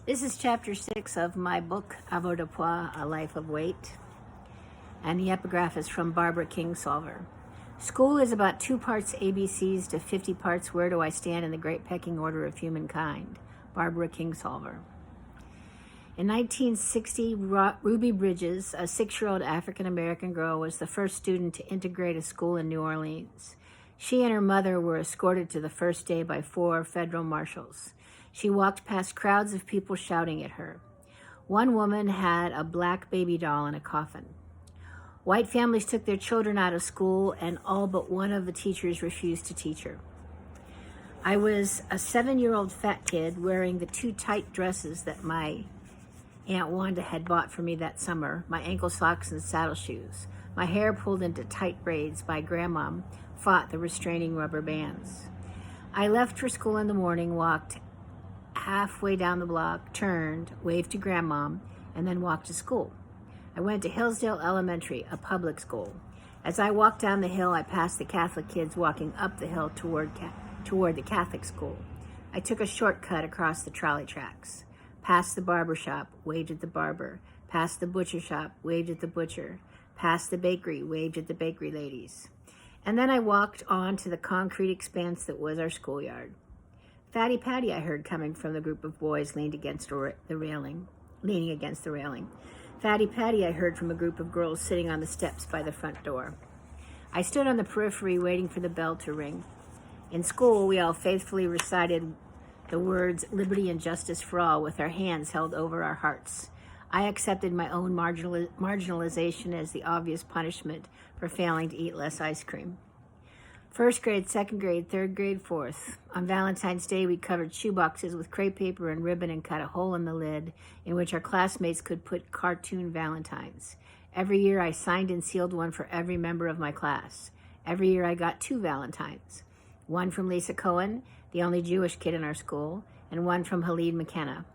This is chapter 6 of my book, Avoirdupois, A Life of Weight. And the epigraph is from Barbara Kingsolver. School is about 2 parts ABCs to 50 parts Where Do I Stand in the Great Pecking Order of Humankind. Barbara Kingsolver. In 1960, Ruby Bridges, a 6-year-old African-American girl, was the first student to integrate a school in New Orleans. She and her mother were escorted to the first day by 4 federal marshals. She walked past crowds of people shouting at her. One woman had a black baby doll in a coffin. White families took their children out of school, and all but one of the teachers refused to teach her. I was a 7-year-old fat kid wearing the 2 tight dresses that my Aunt Wanda had bought for me that summer, my ankle socks and saddle shoes. My hair pulled into tight braids by Grandma fought the restraining rubber bands. I left for school in the morning, walked halfway down the block, turned, waved to Grandma, and then walked to school. I went to Hillsdale Elementary, a public school. As I walked down the hill, I passed the Catholic kids walking up the hill toward the Catholic school. I took a shortcut across the trolley tracks, past the barber shop, waved at the barber, past the butcher shop, waved at the butcher, past the bakery, waved at the bakery ladies. And then I walked on to the concrete expanse that was our schoolyard. Fatty Patty, I heard coming from the group of boys leaning against the railing. Fatty Patty, I heard from a group of girls sitting on the steps by the front door. I stood on the periphery waiting for the bell to ring. In school, we all faithfully recited the words liberty and justice for all with our hands held over our hearts. I accepted my own marginalization as the obvious punishment for failing to eat less ice cream. 1st grade, 2nd grade, 3rd grade, 4th. On Valentine's Day, we covered shoeboxes with crepe paper and ribbon and cut a hole in the lid in which our classmates could put cartoon valentines. Every year, I signed and sealed one for every member of my class. Every year, I got 2 valentines. One from Lisa Cohen, the only Jewish kid in our school, and one from Halid McKenna.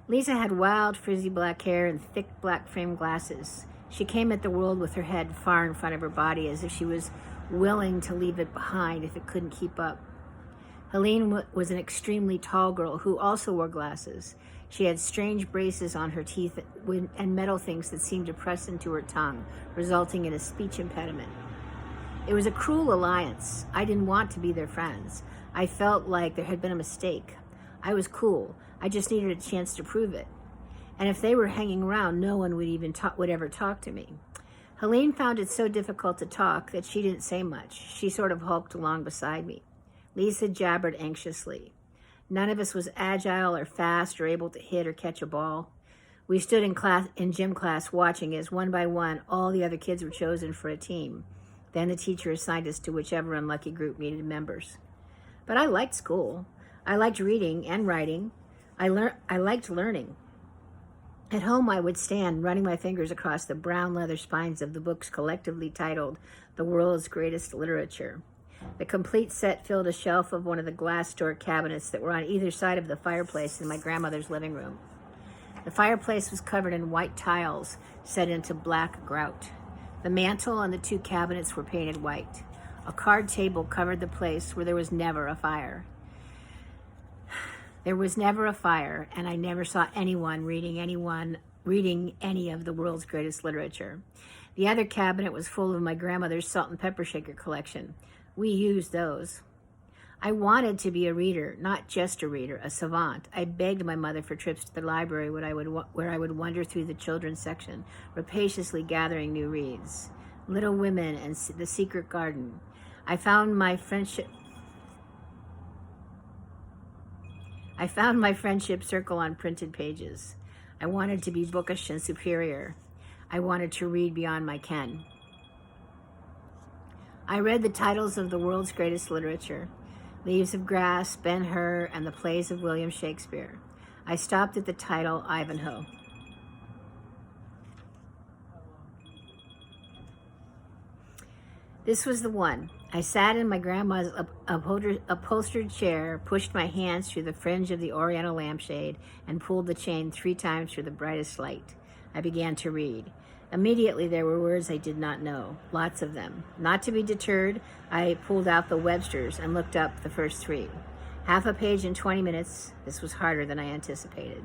Lisa had wild, frizzy black hair and thick black framed glasses. She came at the world with her head far in front of her body, as if she was willing to leave it behind if it couldn't keep up. Helene was an extremely tall girl who also wore glasses. She had strange braces on her teeth and metal things that seemed to press into her tongue, resulting in a speech impediment. It was a cruel alliance. I didn't want to be their friends. I felt like there had been a mistake. I was cool. I just needed a chance to prove it. And if they were hanging around, no one would ever talk to me. Helene found it so difficult to talk that she didn't say much. She sort of hulked along beside me. Lisa jabbered anxiously. None of us was agile or fast or able to hit or catch a ball. We stood in gym class watching as one by one all the other kids were chosen for a team. Then the teacher assigned us to whichever unlucky group needed members. But I liked school. I liked reading and writing. I liked learning. At home, I would stand running my fingers across the brown leather spines of the books collectively titled The World's Greatest Literature. The complete set filled a shelf of one of the glass door cabinets that were on either side of the fireplace in my grandmother's living room. The fireplace was covered in white tiles set into black grout. The mantel and the 2 cabinets were painted white. A card table covered the place where there was never a fire. There was never a fire, and I never saw anyone reading any of the world's greatest literature. The other cabinet was full of my grandmother's salt and pepper shaker collection. We used those. I wanted to be a reader, not just a reader, a savant. I begged my mother for trips to the library where I would wander through the children's section, rapaciously gathering new reads. Little Women and The Secret Garden. I found my friendship circle on printed pages. I wanted to be bookish and superior. I wanted to read beyond my ken. I read the titles of the world's greatest literature: Leaves of Grass, Ben-Hur, and the plays of William Shakespeare. I stopped at the title Ivanhoe. This was the one. I sat in my grandma's upholstered chair, pushed my hands through the fringe of the oriental lampshade, and pulled the chain 3 times through the brightest light. I began to read. Immediately there were words I did not know, lots of them. Not to be deterred, I pulled out the Webster's and looked up the first 3. Half a page in 20 minutes. This was harder than I anticipated.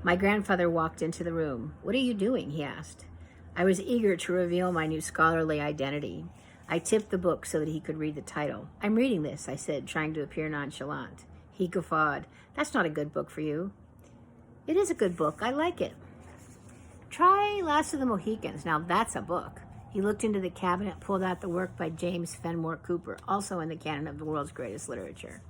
My grandfather walked into the room. "What are you doing?" he asked. I was eager to reveal my new scholarly identity. I tipped the book so that he could read the title. "I'm reading this," I said, trying to appear nonchalant. He guffawed. "That's not a good book for you." "It is a good book. I like it." "Try Last of the Mohicans. Now that's a book." He looked into the cabinet, pulled out the work by James Fenimore Cooper, also in the canon of the world's greatest literature.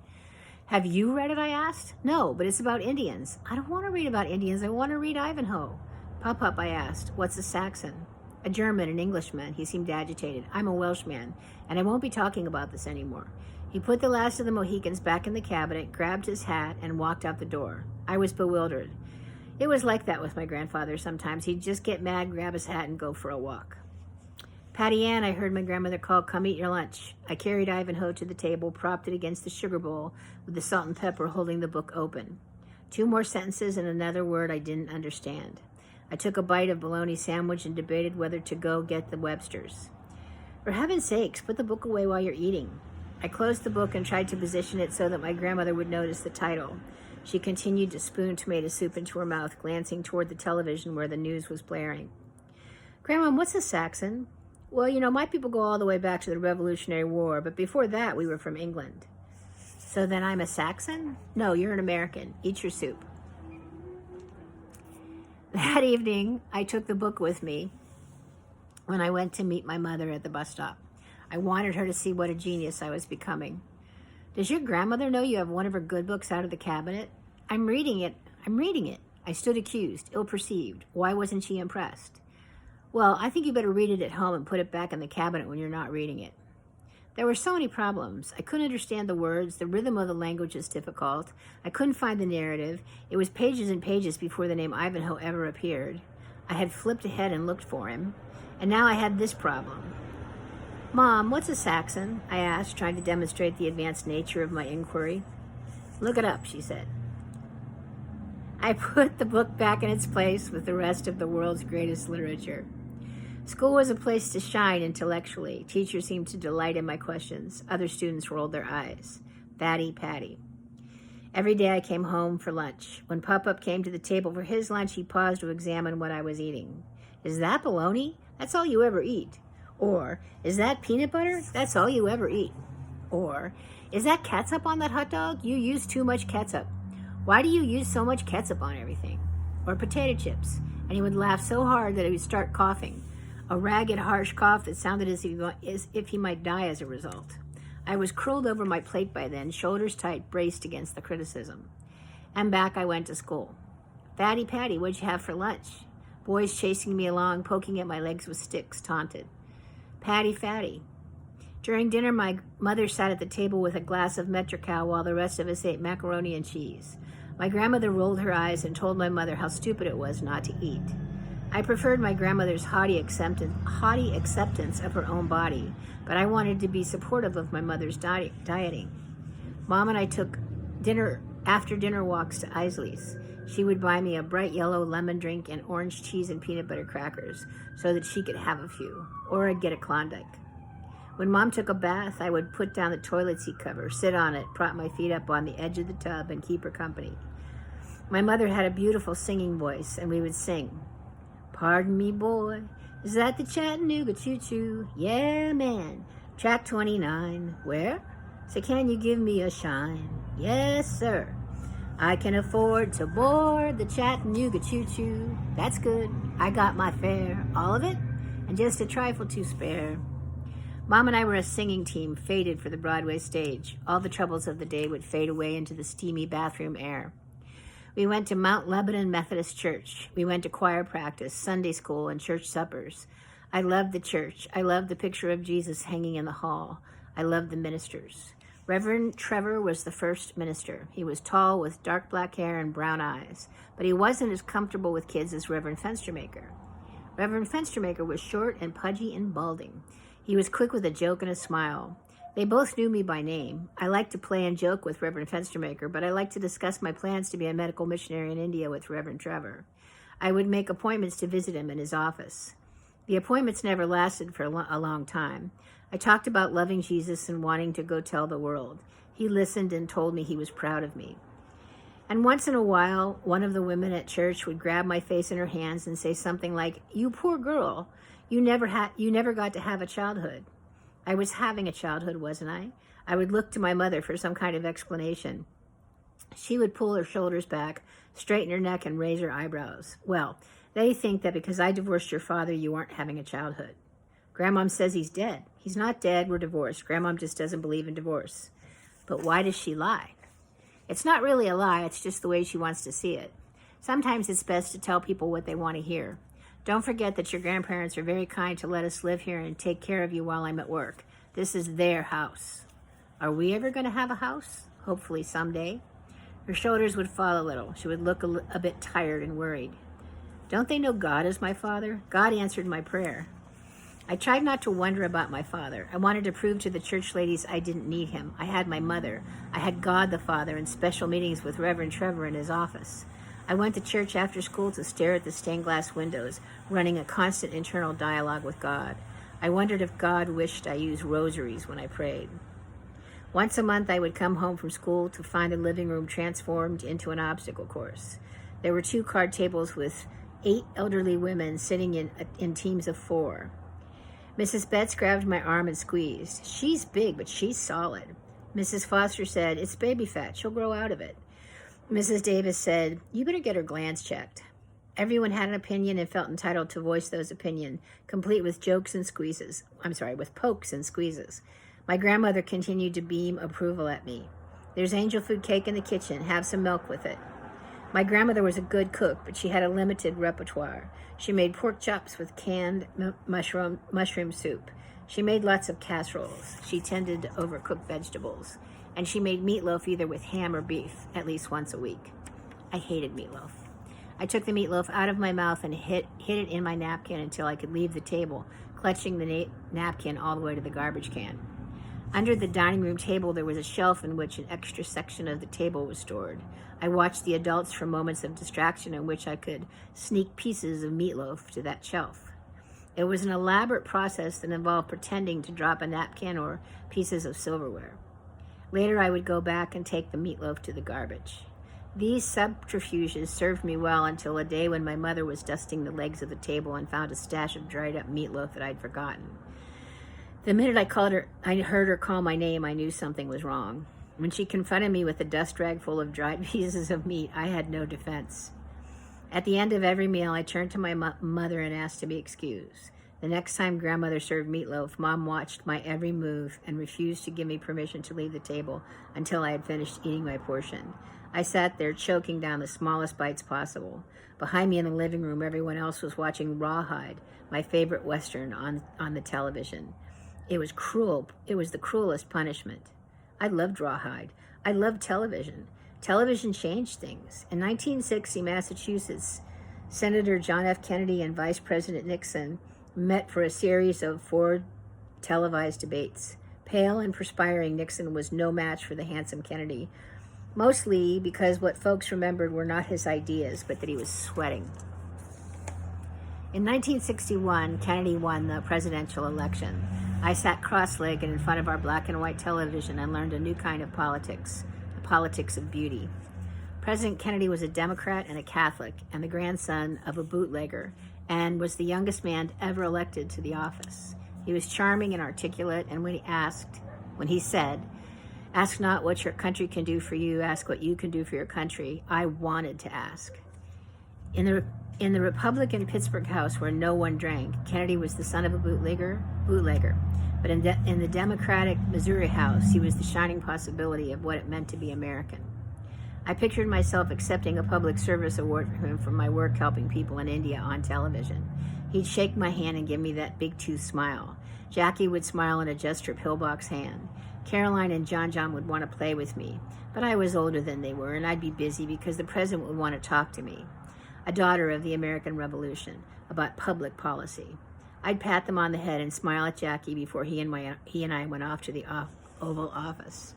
"Have you read it?" I asked. "No, but it's about Indians." "I don't want to read about Indians. I want to read Ivanhoe." "Pop-up," I asked. "What's a Saxon?" "A German, an Englishman." He seemed agitated. "I'm a Welshman, and I won't be talking about this anymore." He put the Last of the Mohicans back in the cabinet, grabbed his hat, and walked out the door. I was bewildered. It was like that with my grandfather sometimes. He'd just get mad, grab his hat, and go for a walk. "Patty Ann," I heard my grandmother call, "come eat your lunch." I carried Ivanhoe to the table, propped it against the sugar bowl with the salt and pepper, holding the book open. 2 more sentences and another word I didn't understand. I took a bite of bologna sandwich and debated whether to go get the Websters. "For heaven's sakes, put the book away while you're eating." I closed the book and tried to position it so that my grandmother would notice the title. She continued to spoon tomato soup into her mouth, glancing toward the television where the news was blaring. "Grandma, what's a Saxon?" "Well, my people go all the way back to the Revolutionary War, but before that we were from England." "So then I'm a Saxon?" "No, you're an American. Eat your soup." That evening, I took the book with me when I went to meet my mother at the bus stop. I wanted her to see what a genius I was becoming. "Does your grandmother know you have one of her good books out of the cabinet?" I'm reading it. I stood accused, ill-perceived. Why wasn't she impressed?" "Well, I think you better read it at home and put it back in the cabinet when you're not reading it." There were so many problems. I couldn't understand the words. The rhythm of the language was difficult. I couldn't find the narrative. It was pages and pages before the name Ivanhoe ever appeared. I had flipped ahead and looked for him. And now I had this problem. "Mom, what's a Saxon?" I asked, trying to demonstrate the advanced nature of my inquiry. "Look it up," she said. I put the book back in its place with the rest of the world's greatest literature. School was a place to shine intellectually. Teachers seemed to delight in my questions. Other students rolled their eyes. Patty. Every day I came home for lunch. When Pop-Up came to the table for his lunch, he paused to examine what I was eating. "Is that bologna? That's all you ever eat." Or, "Is that peanut butter? That's all you ever eat." Or, "Is that ketchup on that hot dog? You use too much ketchup. Why do you use so much ketchup on everything?" Or potato chips. And he would laugh so hard that he would start coughing. A ragged, harsh cough that sounded as if he might die as a result. I was curled over my plate by then, shoulders tight, braced against the criticism. And back I went to school. "Patty, what'd you have for lunch?" Boys chasing me along, poking at my legs with sticks, taunted. Fatty. During dinner, my mother sat at the table with a glass of Metrical while the rest of us ate macaroni and cheese. My grandmother rolled her eyes and told my mother how stupid it was not to eat. I preferred my grandmother's haughty acceptance of her own body, but I wanted to be supportive of my mother's dieting. Mom and I took after-dinner walks to Isley's. She would buy me a bright yellow lemon drink and orange cheese and peanut butter crackers so that she could have a few, or I'd get a Klondike. When Mom took a bath, I would put down the toilet seat cover, sit on it, prop my feet up on the edge of the tub, and keep her company. My mother had a beautiful singing voice, and we would sing. "Pardon me, boy, is that the Chattanooga choo-choo? Yeah, man. Track 29. Where? So can you give me a shine? Yes, sir. I can afford to board the Chattanooga choo-choo. That's good. I got my fare. All of it? And just a trifle to spare." Mom and I were a singing team, fated for the Broadway stage. All the troubles of the day would fade away into the steamy bathroom air. We went to Mount Lebanon Methodist Church. We went to choir practice, Sunday school, and church suppers. I loved the church. I loved the picture of Jesus hanging in the hall. I loved the ministers. Reverend Trevor was the first minister. He was tall with dark black hair and brown eyes, but he wasn't as comfortable with kids as Reverend Fenstermaker. Reverend Fenstermaker was short and pudgy and balding. He was quick with a joke and a smile. They both knew me by name. I liked to play and joke with Reverend Fenstermaker, but I liked to discuss my plans to be a medical missionary in India with Reverend Trevor. I would make appointments to visit him in his office. The appointments never lasted for a long time. I talked about loving Jesus and wanting to go tell the world. He listened and told me he was proud of me. And once in a while, one of the women at church would grab my face in her hands and say something like, "You poor girl, you never got to have a childhood." I was having a childhood, wasn't I? I would look to my mother for some kind of explanation. She would pull her shoulders back, straighten her neck, and raise her eyebrows. "Well, they think that because I divorced your father, you aren't having a childhood." "Grandmom says he's dead." "He's not dead, we're divorced. Grandmom just doesn't believe in divorce." But why does she lie? It's not really a lie, it's just the way she wants to see it. Sometimes it's best to tell people what they want to hear. Don't forget that your grandparents are very kind to let us live here and take care of you while I'm at work. This is their house. Are we ever going to have a house? Hopefully someday. Her shoulders would fall a little. She would look a bit tired and worried. Don't they know God is my father? God answered my prayer. I tried not to wonder about my father. I wanted to prove to the church ladies I didn't need him. I had my mother. I had God the Father and special meetings with Reverend Trevor in his office. I went to church after school to stare at the stained glass windows, running a constant internal dialogue with God. I wondered if God wished I used rosaries when I prayed. Once a month, I would come home from school to find the living room transformed into an obstacle course. There were 2 card tables with 8 elderly women sitting in teams of 4. Mrs. Betts grabbed my arm and squeezed. "She's big, but she's solid." Mrs. Foster said, "It's baby fat. She'll grow out of it." Mrs. Davis said, "You better get her glands checked." Everyone had an opinion and felt entitled to voice those opinions, complete with pokes and squeezes. My grandmother continued to beam approval at me. "There's angel food cake in the kitchen. Have some milk with it." My grandmother was a good cook, but she had a limited repertoire. She made pork chops with canned mushroom soup. She made lots of casseroles. She tended to overcook vegetables. And she made meatloaf either with ham or beef, at least once a week. I hated meatloaf. I took the meatloaf out of my mouth and hid it in my napkin until I could leave the table, clutching the napkin all the way to the garbage can. Under the dining room table, there was a shelf in which an extra section of the table was stored. I watched the adults for moments of distraction in which I could sneak pieces of meatloaf to that shelf. It was an elaborate process that involved pretending to drop a napkin or pieces of silverware. Later, I would go back and take the meatloaf to the garbage. These subterfuges served me well until a day when my mother was dusting the legs of the table and found a stash of dried-up meatloaf that I'd forgotten. The minute I heard her call my name, I knew something was wrong. When she confronted me with a dust rag full of dried pieces of meat, I had no defense. At the end of every meal, I turned to my mother and asked to be excused. The next time grandmother served meatloaf, Mom watched my every move and refused to give me permission to leave the table until I had finished eating my portion. I sat there choking down the smallest bites possible. Behind me in the living room, everyone else was watching Rawhide, my favorite Western, on the television. It was cruel. It was the cruelest punishment. I loved Rawhide. I loved television. Television changed things. In 1960, Massachusetts, Senator John F. Kennedy and Vice President Nixon met for a series of 4 televised debates. Pale and perspiring, Nixon was no match for the handsome Kennedy, mostly because what folks remembered were not his ideas, but that he was sweating. In 1961, Kennedy won the presidential election. I sat cross-legged in front of our black and white television and learned a new kind of politics, the politics of beauty. President Kennedy was a Democrat and a Catholic and the grandson of a bootlegger and was the youngest man ever elected to the office. He was charming and articulate, and when he said, "Ask not what your country can do for you, ask what you can do for your country," I wanted to ask. In the Republican Pittsburgh House, where no one drank, Kennedy was the son of a bootlegger. But in the Democratic Missouri House, he was the shining possibility of what it meant to be American. I pictured myself accepting a public service award for him for my work helping people in India on television. He'd shake my hand and give me that big tooth smile. Jackie would smile and adjust her pillbox hand. Caroline and John would want to play with me, but I was older than they were, and I'd be busy because the president would want to talk to me, a daughter of the American Revolution, about public policy. I'd pat them on the head and smile at Jackie before he and I went off to the Oval Office.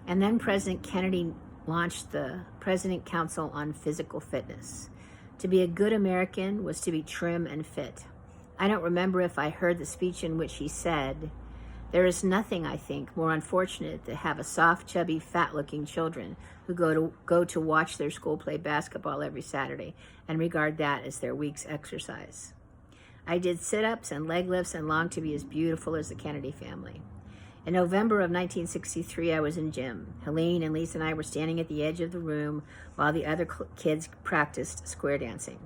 And then President Kennedy launched the President Council on Physical Fitness. To be a good American was to be trim and fit. I don't remember if I heard the speech in which he said, There is nothing, I think, more unfortunate than to have a soft, chubby, fat-looking children who go to watch their school play basketball every Saturday and regard that as their week's exercise. I did sit-ups and leg lifts and longed to be as beautiful as the Kennedy family. In November of 1963, I was in gym. Helene and Lisa and I were standing at the edge of the room while the other kids practiced square dancing.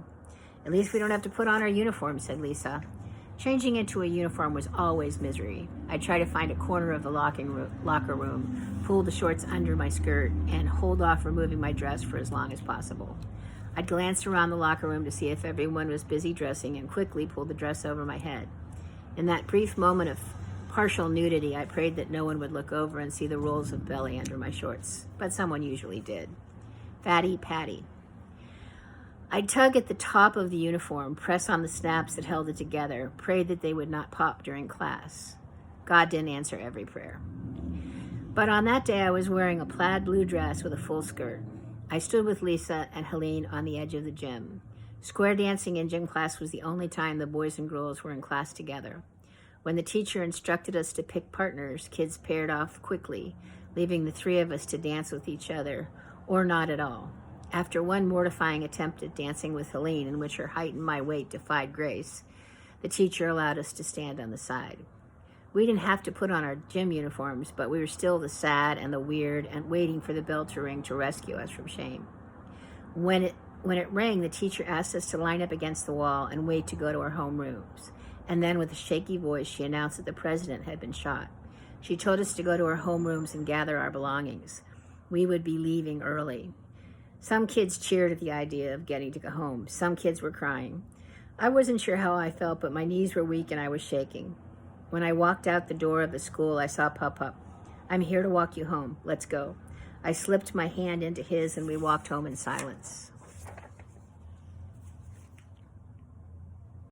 "At least we don't have to put on our uniforms," said Lisa. Changing into a uniform was always misery. I'd try to find a corner of the locker room, pull the shorts under my skirt, and hold off removing my dress for as long as possible. I'd glance around the locker room to see if everyone was busy dressing and quickly pull the dress over my head. In that brief moment of partial nudity, I prayed that no one would look over and see the rolls of belly under my shorts, but someone usually did. Fatty Patty. I'd tug at the top of the uniform, press on the snaps that held it together, prayed that they would not pop during class. God didn't answer every prayer. But on that day, I was wearing a plaid blue dress with a full skirt. I stood with Lisa and Helene on the edge of the gym. Square dancing in gym class was the only time the boys and girls were in class together. When the teacher instructed us to pick partners, kids paired off quickly, leaving the three of us to dance with each other, or not at all. After one mortifying attempt at dancing with Helene, in which her height and my weight defied grace, the teacher allowed us to stand on the side. We didn't have to put on our gym uniforms, but we were still the sad and the weird and waiting for the bell to ring to rescue us from shame. When it rang, the teacher asked us to line up against the wall and wait to go to our homerooms. And then with a shaky voice, she announced that the president had been shot. She told us to go to our homerooms and gather our belongings. We would be leaving early. Some kids cheered at the idea of getting to go home. Some kids were crying. I wasn't sure how I felt, but my knees were weak and I was shaking. When I walked out the door of the school, I saw Pup. "I'm here to walk you home. Let's go." I slipped my hand into his and we walked home in silence.